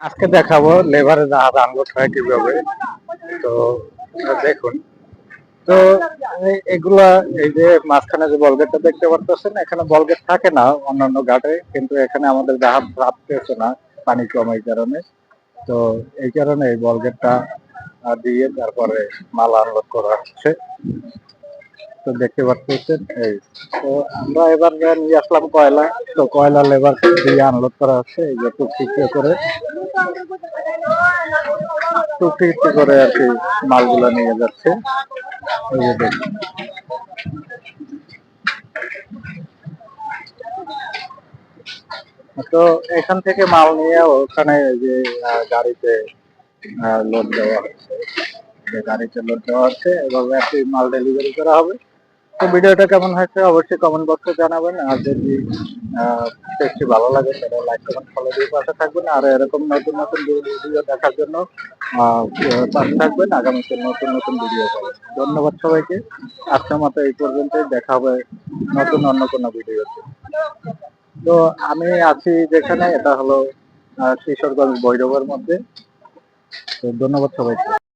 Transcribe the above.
আজকে দেখাবো লেবারে জাহাজ আনলোড হয় কিভাবে। তো দেখুন। তো এগুলা এই যে মাঝখানে যে বলগেটটা দেখতে পারতেছেন, এখানে বলগেট থাকে না অন্যান্য ঘাটে, কিন্তু এখানে আমাদের জাহাজ ভাবতেছে না পানি কম এই কারণে। তো এই কারণে এই বলগেটটা দিয়ে তারপরে মাল আনলোড করা হচ্ছে। তো দেখতে পাচ্ছেন এই। তো আমরা এবার নিয়ে আসলাম কয়লা। তো কয়লা লেবার দিয়ে আনলোড করা হচ্ছে এই যে টুকটুকি করে টুকটুকি করে আর কি মালগুলা নিয়ে যাচ্ছে। এই যে দেখুন। তো এখান থেকে মাল নিয়ে ওখানে যে গাড়িতে লোড দেওয়া হচ্ছে, যে গাড়িতে লোড দেওয়া হচ্ছে, এভাবে আর কি মাল ডেলিভারি করা হবে। তো ভিডিওটা কেমন হয়েছে অবশ্যই কমেন্ট বক্সে জানাবেন। আর যদি পেজটি ভালো লাগে সেটা লাইক কমেন্ট ফলো দিয়ে পাশে থাকবেন। আর এরকম নতুন নতুন ভিডিও দেখার জন্য পাশে থাকবেন। আগামীতে নতুন নতুন ভিডিও পাবেন। ধন্যবাদ সবাইকে। আজকের মতো এই পর্যন্তই, দেখা হবে নতুন অন্য কোনো ভিডিওতে। তো আমি আছি যেখানে, এটা হলো কিশোরগঞ্জ ভৈরবের মধ্যে। তো ধন্যবাদ সবাইকে।